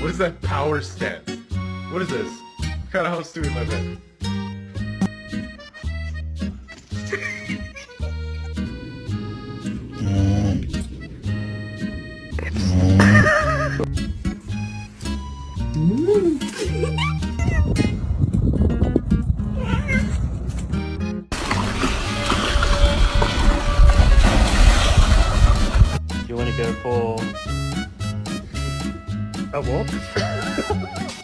What is that power stance? What is this? What kind of house do we live in? You want to go for a walk?